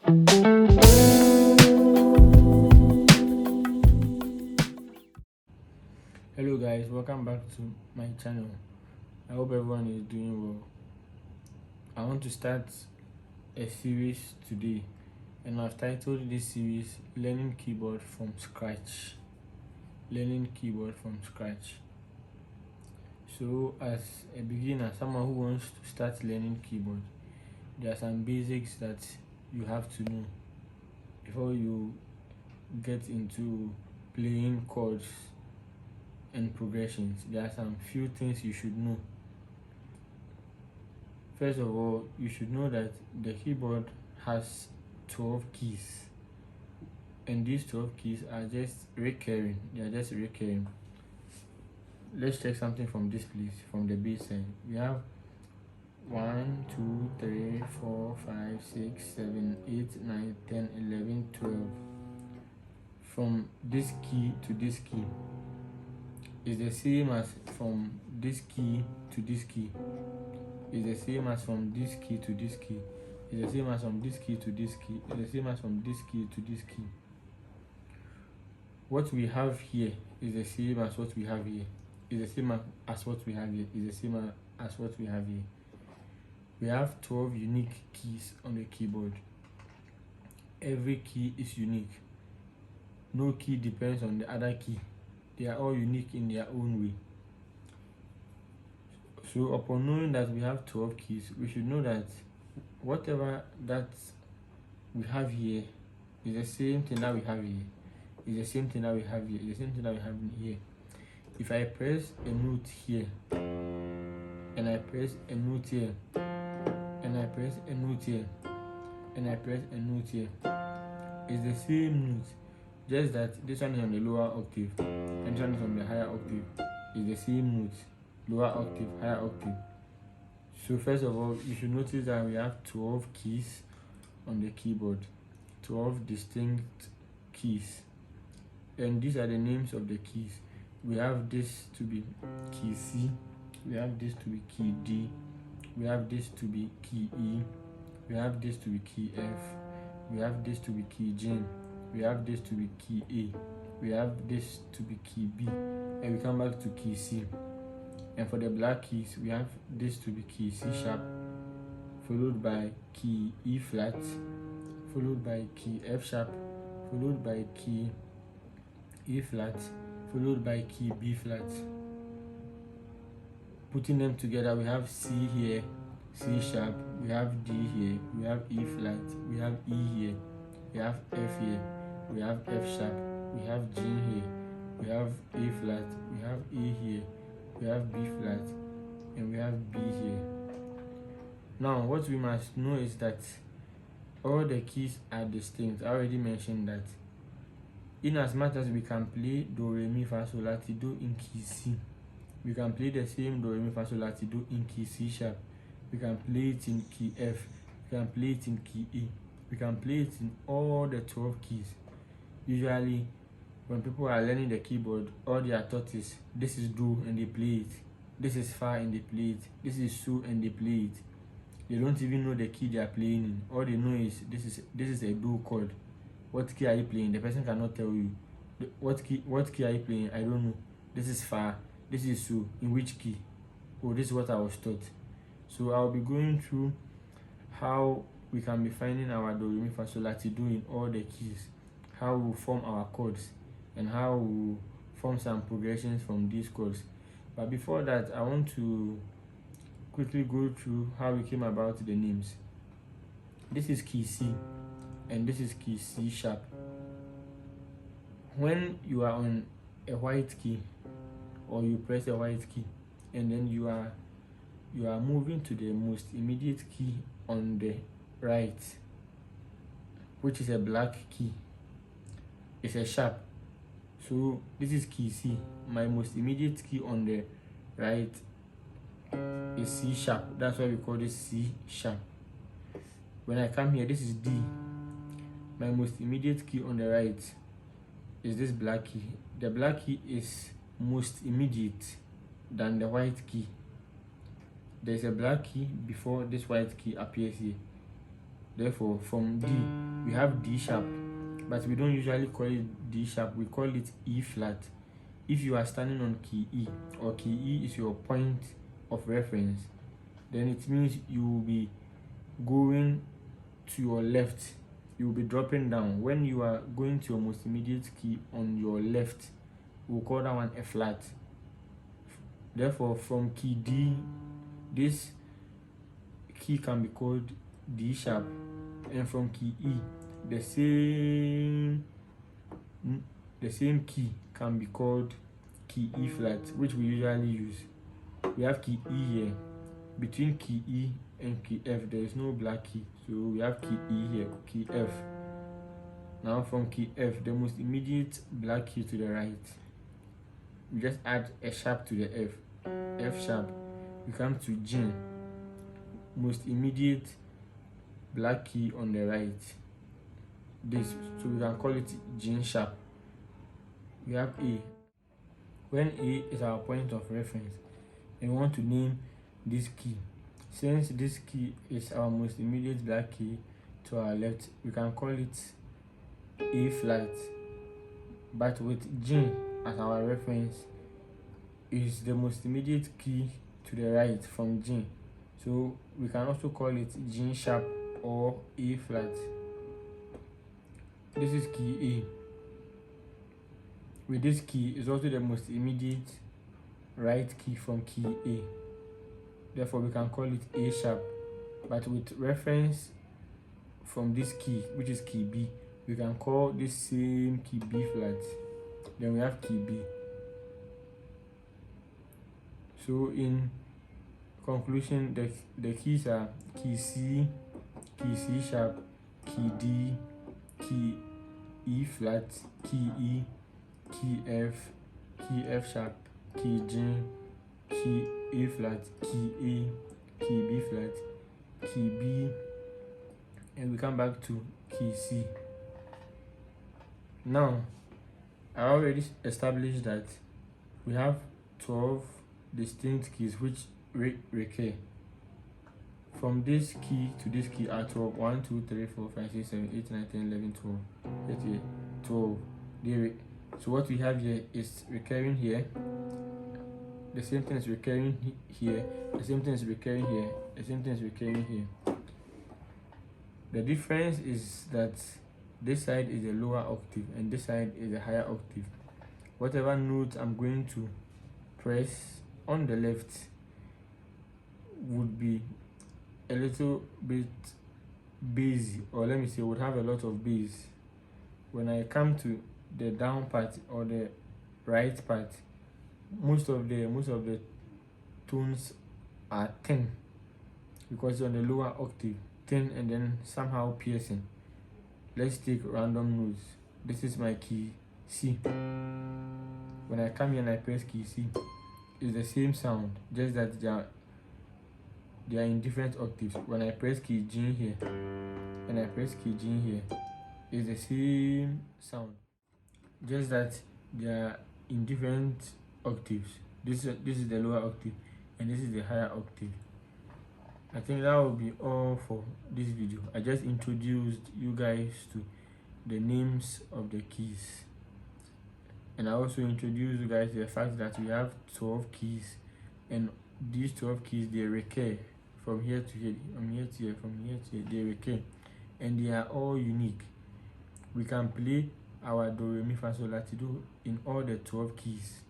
Hello guys, welcome back to my channel. I hope everyone is doing well. I want to start a series today, and I've titled this series Learning Keyboard from Scratch. Learning keyboard from scratch. So as a beginner, someone who wants to start learning keyboard, there are some basics that you have to know before you get into playing chords and progressions. There are some few things you should know. First of all, you should know that the keyboard has 12 keys, and these 12 keys are just recurring. They are just recurring. Let's check something from this place, from the baseline. We have 1, 2, 3, 4, 5, 6, 7, 8, 9, 10, 11, 12. From this key to this key is the same as from this key to this key. Is the same as from this key to this key. Is the same as from this key to this key. Is the same as from this key to this key. What we have here is the same as what we have here. Is the same as what we have here. Is the same as what we have here. We have 12 unique keys on the keyboard. Every key is unique. No key depends on the other key. They are all unique in their own way. So upon knowing that we have 12 keys, we should know that whatever that we have here is the same thing that we have here. Is the same thing that we have here. Is the same thing that we have here. If I press a note here, and I press a note here, and I press a note here, and I press a note here, it's the same note, just that this one is on the lower octave, and this one is on the higher octave. It's the same note, lower octave, higher octave. So first of all, you should notice that we have 12 keys on the keyboard, 12 distinct keys, and these are the names of the keys. We have this to be key C, we have this to be key D, we have this to be key E, we have this to be key F, we have this to be key G, we have this to be key A, we have this to be key B, and we come back to key C. And for the black keys, we have this to be key C sharp, followed by key E flat, followed by key F sharp, followed by key E flat, followed by key B flat. Putting them together, we have C here, C sharp, we have D here, we have E flat, we have E here, we have F here, we have F sharp, we have G here, we have A flat, we have A here, we have B flat, and we have B here. Now what we must know is that all the keys are distinct. I already mentioned that. In as much as we can play do, re, mi, fa, sol, la, ti, do in key C, we can play the same do, re, mi, fa, sol, la, ti, do in key C sharp. We can play it in key F. We can play it in key E. We can play it in all the 12 keys. Usually, when people are learning the keyboard, all they are taught is this is do and they play it. This is fa and they play it. This is so and they play it. They don't even know the key they are playing in. All they know is this is a do chord. What key are you playing? The person cannot tell you. What key are you playing? I don't know. This is fa. This is so. In which key? Oh, this is what I was taught. So I'll be going through how we can be finding our do, re, mi, fa, sol, la, ti, do in all the keys, how we form our chords, and how we form some progressions from these chords. But before that, I want to quickly go through how we came about the names. This is key C, and this is key C sharp. When you are on a white key, or you press a white key, and then you are moving to the most immediate key on the right, which is a black key, it's a sharp. So this is key C. My most immediate key on the right is C sharp. That's why we call this C sharp. When I come here, this is D. My most immediate key on the right is this black key. The black key is most immediate than the white key. There's a black key before this white key appears here. Therefore, from D, we have D sharp, but we don't usually call it D sharp, we call it E flat. If you are standing on key E, or key E is your point of reference, then it means you will be going to your left, you will be dropping down. When you are going to your most immediate key on your left, we'll call that one a flat. Therefore, from key D, this key can be called D sharp, and from key E, the same key can be called key E flat, which we usually use. We have key E here. Between key E and key F, there is no black key, so we have key E here, key F. Now from key F, the most immediate black key to the right, we just add a sharp to the F sharp. We come to G, most immediate black key on the right, this, so we can call it G sharp. We have A. When A is our point of reference and we want to name this key, since this key is our most immediate black key to our left, we can call it A flat. But with G as our reference, is the most immediate key to the right from G, so we can also call it G sharp or A flat. This is key A. With this key is also the most immediate right key from key A. Therefore, we can call it A sharp. But with reference from this key, which is key B, we can call this same key B flat. Then we have key B. So in conclusion, the keys are key C sharp, key D, key E flat, key E, key F sharp, key G, key A flat, key A, key B flat, key B, and we come back to key C. Now, I already established that we have 12 distinct keys which recur. From this key to this key are 12. 1, 2, 3, 4, 5, 6, 7, 8, 9, 10, 11, 12. 13, 12. So what we have here is recurring here. The same thing is recurring here. The same thing is recurring here. The same thing is recurring here. The difference is that this side is a lower octave and this side is a higher octave. Whatever note I'm going to press on the left would be a little bit bassy, or let me say would have a lot of bass. When I come to the down part or the right part, most of the tones are thin because it's on the lower octave, thin and then somehow piercing. Let's take random notes. This is my key C. When I come here and I press key C, it's the same sound, just that they are in different octaves. When I press key G here and I press key G here, it's the same sound, just that they are in different octaves. This is the lower octave and this is the higher octave. I think that will be all for this video. I just introduced you guys to the names of the keys, and I also introduced you guys to the fact that we have 12 keys, and these 12 keys, they recur from here to here, from here to here, from here to here. They recur and they are all unique. We can play our do, re, mi, fa, sol, la, ti, do in all the 12 keys.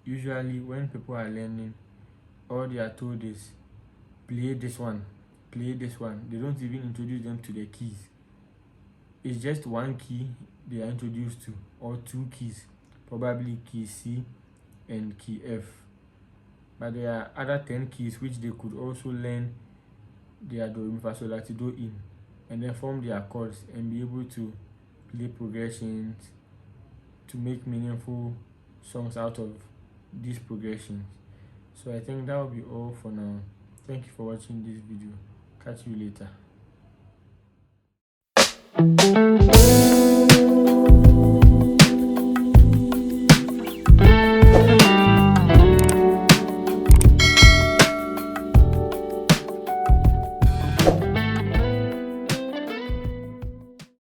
Usually when people are learning, all they are told is play this one, play this one. They don't even introduce them to the keys. It's just one key they are introduced to, or two keys, probably key C and key F. But there are other 10 keys which they could also learn their do, re, mi, fa, sol, la, ti, do in, and then form their chords and be able to play progressions to make meaningful songs out of these progressions. So I think that will be all for now. Thank you for watching this video. Catch you later.